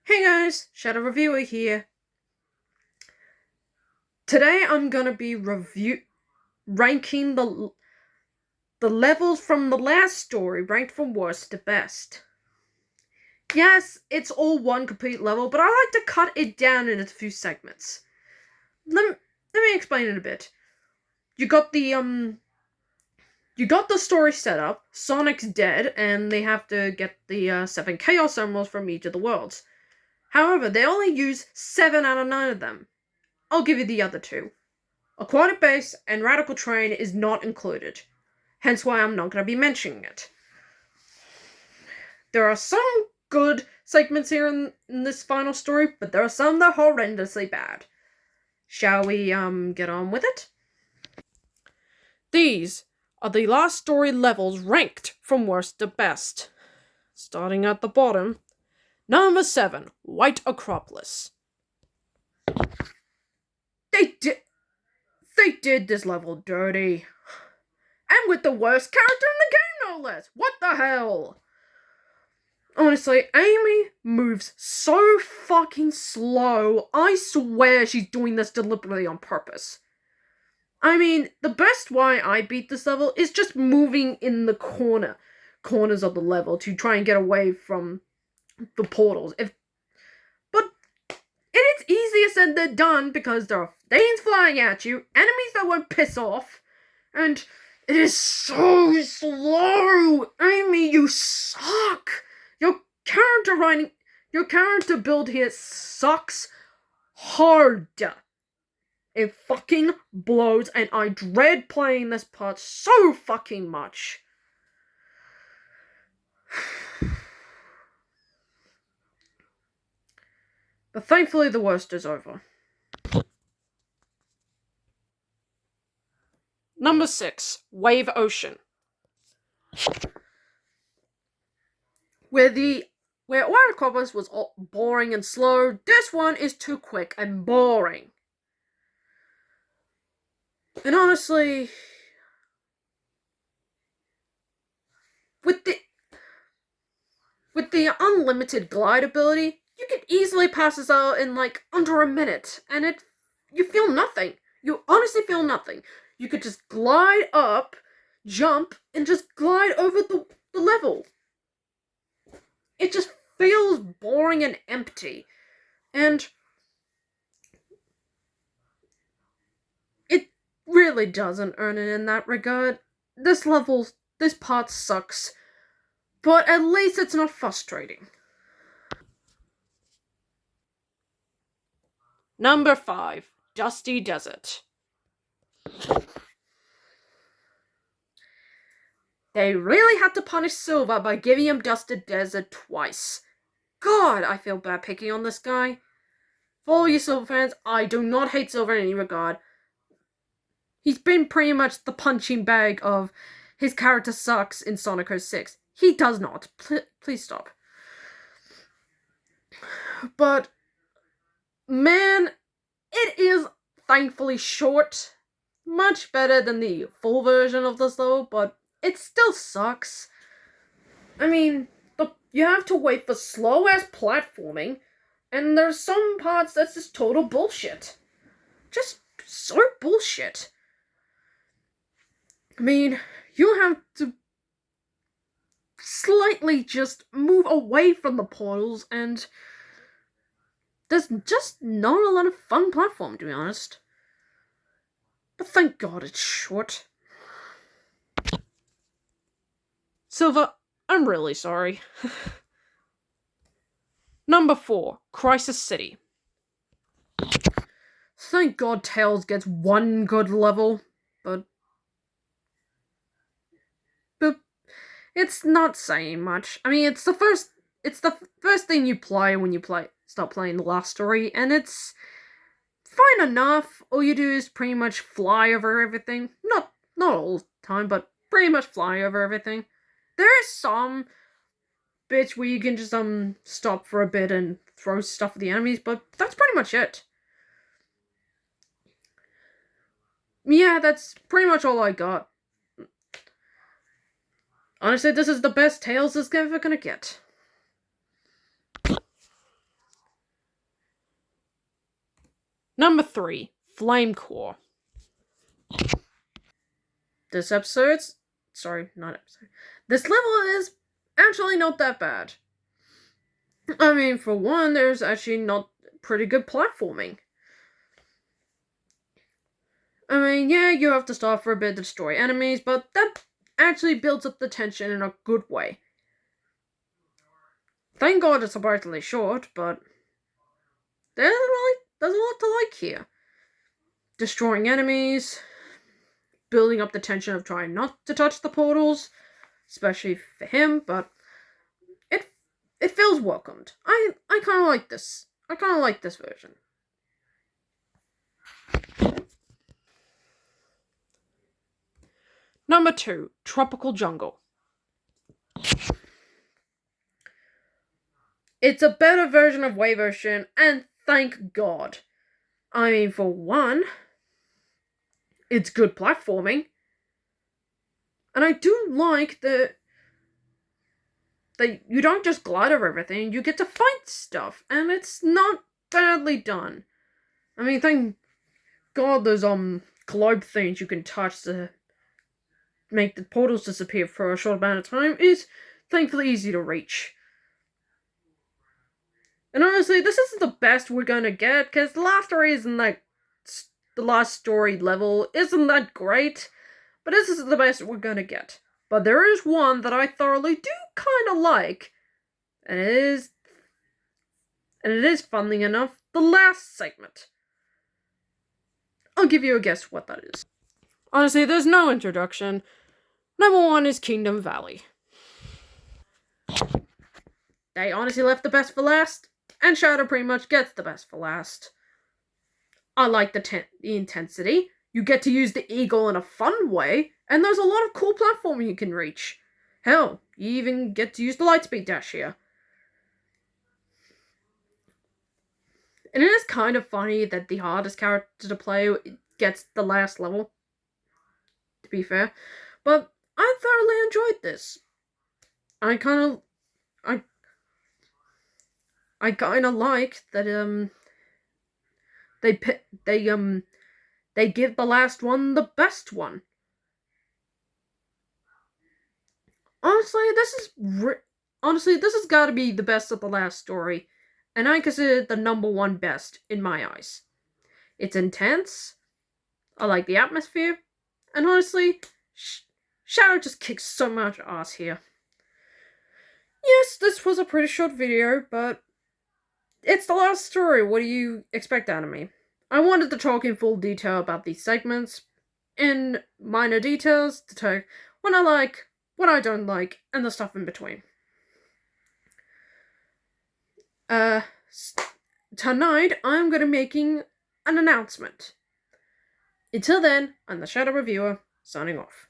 Hey guys, Shadow Reviewer here. Today I'm gonna be ranking the levels from the last story, ranked from worst to best. Yes, it's all one complete level, but I like to cut it down into a few segments. Let me explain it a bit. You got the story set up. Sonic's dead, and they have to get the 7 Chaos Emeralds from each of the worlds. However, they only use 7 out of 9 of them. I'll give you the other 2. Aquatic Base and Radical Terrain is not included, hence why I'm not going to be mentioning it. There are some good segments here in this final story, but there are some that are horrendously bad. Shall we, get on with it? These are the last story levels ranked from worst to best. Starting at the bottom, number 7, White Acropolis. They did this level dirty. And with the worst character in the game, no less. What the hell? Honestly, Amy moves so fucking slow. I swear she's doing this deliberately on purpose. I mean, the best way I beat this level is just moving in the corners of the level to try and get away from the portals. But it's easier said than done because there are things flying at you, enemies that won't piss off, and it is so slow. Amy, you suck. Your character build here sucks hard. It fucking blows, and I dread playing this part so fucking much. But thankfully the worst is over. Number 6, Wave Ocean. Where White Acropolis was all boring and slow, this one is too quick and boring. And honestly, with the unlimited glide ability, you can easily pass this out in like under a minute, and you feel nothing. You honestly feel nothing. You could just glide up, jump, and just glide over the level. It just feels boring and empty. And it really doesn't earn it in that regard. This part sucks. But at least it's not frustrating. Number 5, Dusty Desert. They really had to punish Silver by giving him Dusty Desert twice. God, I feel bad picking on this guy. For all you Silver fans, I do not hate Silver in any regard. He's been pretty much the punching bag of his character sucks in Sonic 06. He does not. Please stop. But, man, it is thankfully short. Much better than the full version of this level, but it still sucks. I mean, you have to wait for slow-ass platforming, and there's some parts that's just total bullshit. Just so bullshit. I mean, you have to slightly just move away from the portals, and there's just not a lot of fun platform, to be honest. But thank God it's short. Silver, I'm really sorry. Number 4, Crisis City. Thank God Tails gets one good level, but it's not saying much. I mean, it's the first thing you play when you start playing the last story, and it's fine enough. All you do is pretty much fly over everything. Not all the time, but pretty much fly over everything. There is some bits where you can just stop for a bit and throw stuff at the enemies, but that's pretty much it. Yeah, that's pretty much all I got. Honestly, this is the best Tails is ever gonna get. Number 3, Flame Core. This episode's... Sorry, not episode. This level is actually not that bad. I mean, for one, there's actually not pretty good platforming. I mean, yeah, you have to start for a bit to destroy enemies, but that actually builds up the tension in a good way. Thank God it's surprisingly short, but there's a lot to like here. Destroying enemies, building up the tension of trying not to touch the portals, especially for him, but it feels welcomed. I kind of like this. I kind of like this version. Number 2, Tropical Jungle. It's a better version of Wave Ocean, and thank God. I mean, for one, it's good platforming. And I do like that you don't just glide over everything, you get to fight stuff, and it's not badly done. I mean, thank God there's globe things you can touch to make the portals disappear for a short amount of time is thankfully easy to reach. And honestly, this isn't the best we're gonna get, because the last story level isn't that great, but this is the best we're gonna get. But there is one that I thoroughly do kind of like, and it is, funnily enough, the last segment. I'll give you a guess what that is. Honestly, there's no introduction. Number 1 is Kingdom Valley. They honestly left the best for last, and Shadow pretty much gets the best for last. I like the intensity. You get to use the eagle in a fun way, and there's a lot of cool platforming you can reach. Hell, you even get to use the lightspeed dash here. And it is kind of funny that the hardest character to play gets the last level, to be fair. But I thoroughly enjoyed this. I kind of like that they give the last one the best one. Honestly, this has got to be the best of the last story, and I consider it the number 1 best in my eyes. It's intense. I like the atmosphere, and honestly, Shadow just kicks so much ass here. Yes, this was a pretty short video, but it's the last story. What do you expect out of me? I wanted to talk in full detail about these segments, in minor details, to talk what I like, what I don't like, and the stuff in between. Tonight I'm going to be making an announcement. Until then, I'm the Shadow Reviewer, signing off.